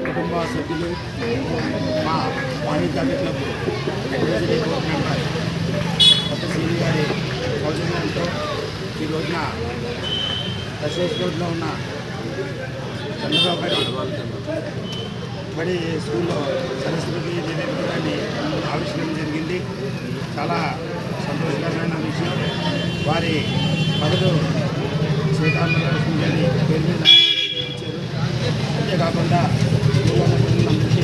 కుటుంబ సభ్యులు మా వాణిజ్య క్లబ్ ఎగ్జిక్యూటివ్ బోర్డు మెంబర్ కొత్త శ్రీని గారి సౌజన్యంతో ఈ రోజున దశేష్ రోడ్లో ఉన్న చంద్రబాబు గారి బడి స్కూల్లో సరస్వతి దేవి ఆవిష్కరణ జరిగింది. చాలా సంతోషకరమైన విషయం. వారి పదలు శ్రీకాంతలక్ష్మి గారి పేరు మీద ఇచ్చారు. అంతేకాకుండా స్కూల్లో ఉన్న పిల్లలందరికీ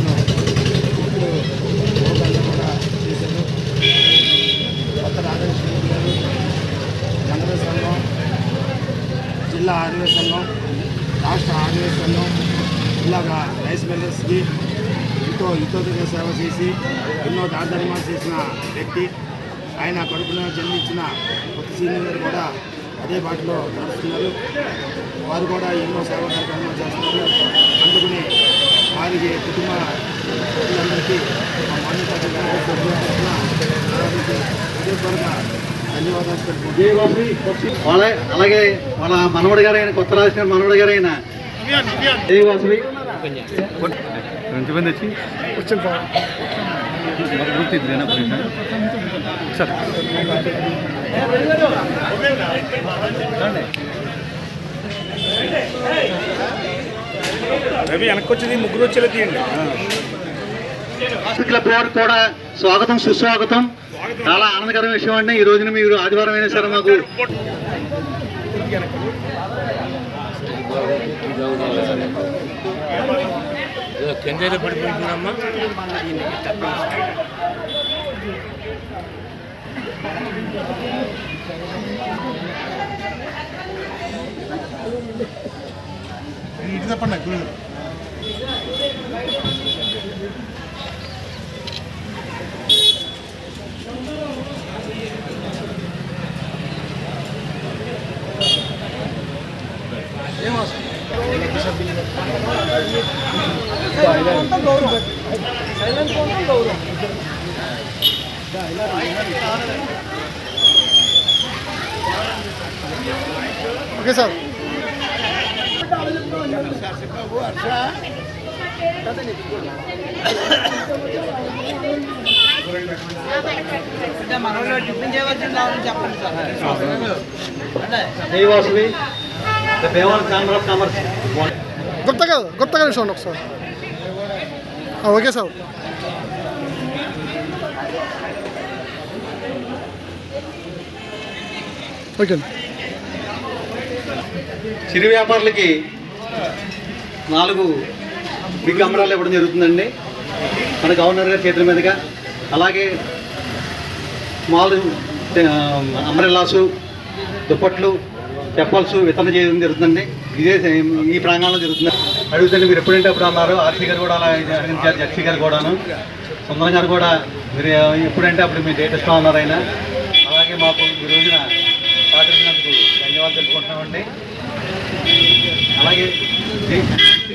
ఇప్పుడు ప్రోగ్రాంలు కూడా చేశారు. కొత్త రాధాకృష్ణ గారు మండల సంఘం, జిల్లా ఆర్వే సంఘం, రాష్ట్ర ఆర్వే సంఘం ఇలాగా రైస్ మిల్లర్స్కి ఎంతో సేవ చేసి ఎన్నో దానధర్మాలు చేసిన వ్యక్తి. ఆయన కడుపులో జన్మించిన కొత్త సీనియర్ గారు కూడా అదే బాటలో నడుస్తున్నారు. వారు కూడా ఎన్నో సేవా కార్యక్రమాలు చేస్తున్నారు. అందుకని వారికి కుటుంబ సభ్యులందరికీ మా మాన్యత హృదయపూర్వక ధన్యవాదాలు తెలుపుకుంటున్నాను. అలాగే వాళ్ళ మనవడి గారైన కొత్త రాసిన మనవడి గారైన దేవాసువి ఎంతమంది వచ్చి గుర్తిద్దేనా సార్ రవి వెనక్కి వచ్చేది ముగ్గురు వచ్చేలా తీయండి. క్లబ్ వారికి కూడా స్వాగతం సుస్వాగతం. చాలా ఆనందకరమైన విషయం అండి. ఈ రోజున మీరు ఆదివారం అయినా సరే మాకు కింద పడిపోయిందమ్మా. ఇటు తప్పండి గురు. Okay sir. గుప్తా చూడండి ఒకసారి. Okay sir. ఓకే. చిరు వ్యాపారులకి 4 బిగ్ అంబ్రెల్లా ఇవ్వడం జరుగుతుందండి మన గవర్నర్ గారి చేతుల మీదుగా. అలాగే స్మాల్ అంబ్రెల్లాసు, దుప్పట్లు, చెప్పల్స్ వితరణ చేయడం జరుగుతుందండి. ఇదే ఈ ప్రాంగణంలో జరుగుతుంది. అడుగుతుంది మీరు ఎప్పుడంటే అప్పుడు అన్నారు. ఆర్సీ గారు కూడా అలా అడిగించారు, జడ్సీ గారు కూడాను, సుందరం గారు కూడా మీరు ఎప్పుడంటే అప్పుడు మీ డేట్ ఇస్తూ ఉన్నారు ఆయన. అలాగే మాకు ఈ రోజున సహకరించినందుకు ధన్యవాదాలు తెలుపుకుంటున్నామండి. అలాగే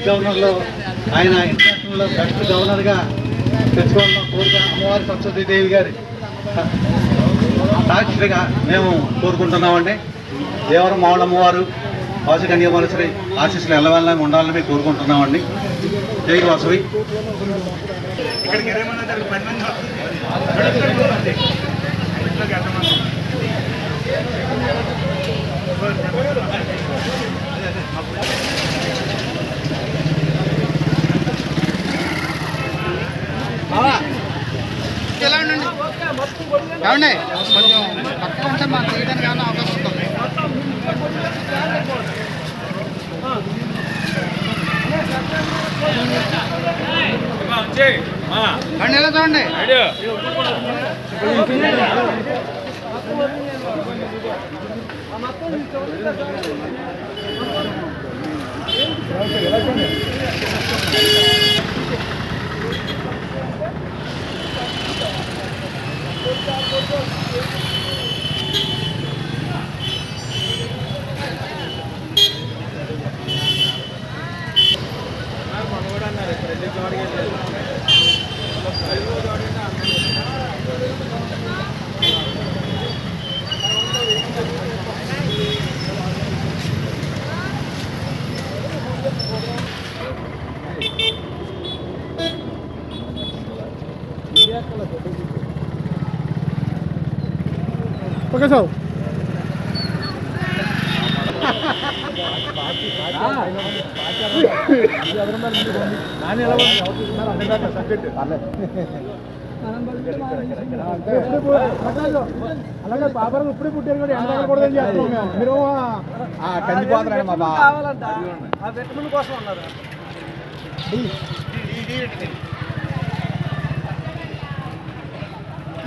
గవర్నర్లో ఆయన ఇంటర్నేషనల్లో బెస్ట్ గవర్నర్గా తెచ్చుకోవాలన్న కోరిక అమ్మవారి సరస్వతీదేవి గారి సాక్షిగా మేము కోరుకుంటున్నామండి. దేవరం మావుళ్ళమ్మవారు వాసుకన్యమనసరి ఆశీస్సులు ఎల్లవెల్లా ఉండాలని మేము కోరుకుంటున్నామండి. జై వాసవి. ఎలా ఉండండి ఏమండి, కొంచెం పక్కన ఉంటే మాకు తీయడానికి ఏమైనా అవకాశం ఉంటుంది. ఎలా చూడండి. ఓకే సార్ అలాగే బాబాలు ఇప్పుడే పుట్టారు కూడా ఎండకూడదని చేస్తున్నాం మేము. మీరు కందిపోతారండి మా బాబా కావాలంట ఆ విటమిన్ కోసం ఉన్నారు.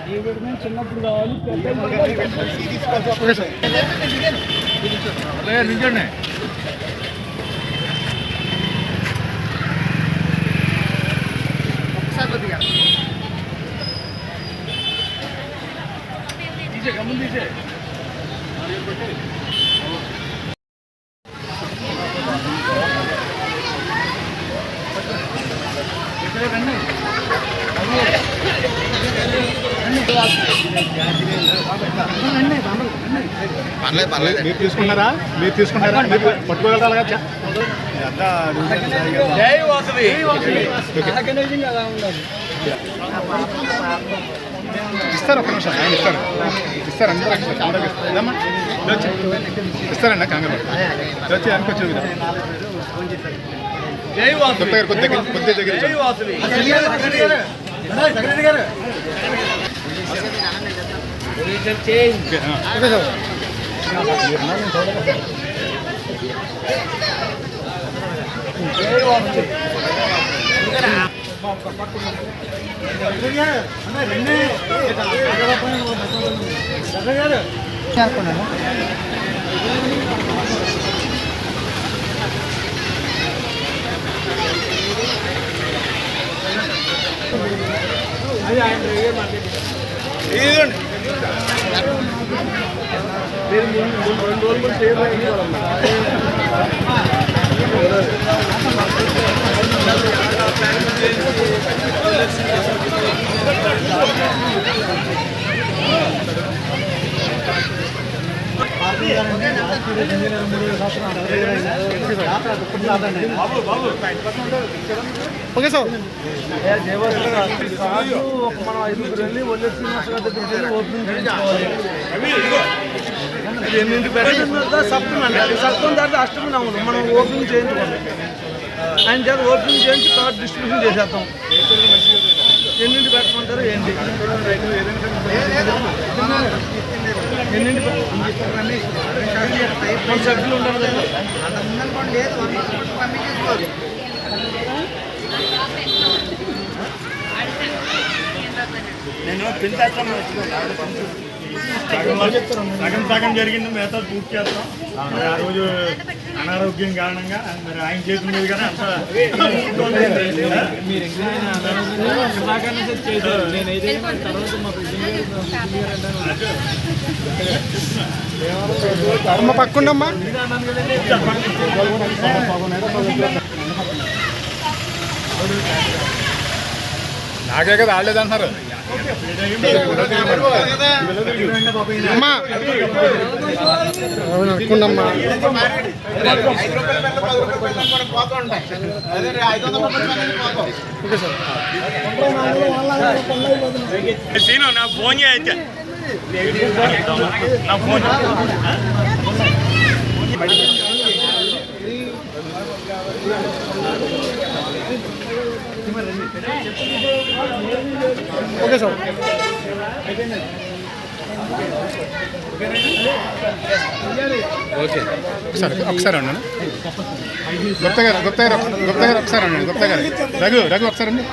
ఈ విటమిన్ చిన్నప్పుడు కావాలి నిజండి. తీసే గమ్మున తీసే మీరు తీసుకున్నారా మీరు పట్టుకోగలరా ఇస్తారు. ఒక నిమిషం ఆయన ఇస్తారు అందరూ ఇస్తారండి కంగారు వచ్చి అనుకోవచ్చు కొద్దిగా దగ్గర ఓకే సార్ మనం 5 వెళ్ళి ఒళ్ళే శ్రీనివాస గారి దగ్గరికి వెళ్ళి ఓపెనింగ్ చేయించుకోవాలి. సప్తమి దాటి అష్టమి నవ్వును మనం ఓపెనింగ్ చేయించుకోవాలి. ఆయన చేత ఓపెనింగ్ చేయించి కార్డు డిస్ట్రిబ్యూషన్ చేసేద్దాం. ఎన్నింటి పెట్టమంటారు ఏంటి ఎన్నింటి మన సభ్యులు ఉండాలి కదా. నేను సగం జరిగింది, మిగతా పూర్తి చేస్తాం. మరి ఆ రోజు అనారోగ్యం కారణంగా మరి ఆయన చేతుల మీద కానీ అంత పక్కుండమ్మా నాకే కదా ఆడలేదంటున్నారు. అమ్మా అనుకున్నమ్మా నా ఫోన్ చేయొచ్చా నా ఫోన్ ఓకే సార్ ఒకసారి అన్నాను గుప్తా గారు ఒకసారి అన్నాను గుప్తా గారు రఘు ఒకసారి అండి.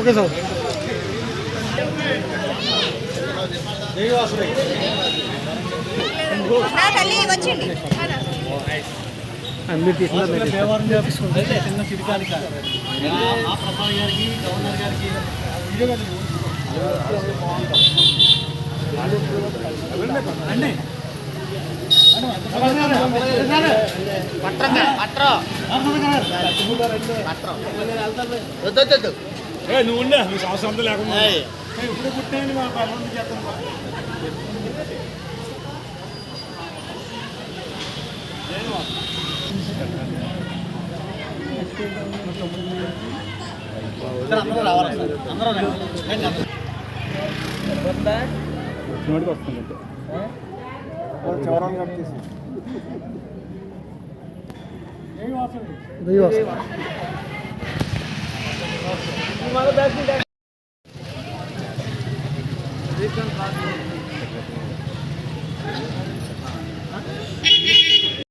ఓకే సార్ వచ్చింది మీరు తీసుకుంటే చిన్న చిరికాలి కాదు ప్రసాద్ గారికి గవర్నర్ గారికి నువ్వు ఉండే నువ్వు సంవత్సరం లేకుండా ఇప్పుడు పుట్టినండి మా పర్వంతి చేస్తాను. అందరూ రావాలి సార్, అందరూ రండి. వస్తుంది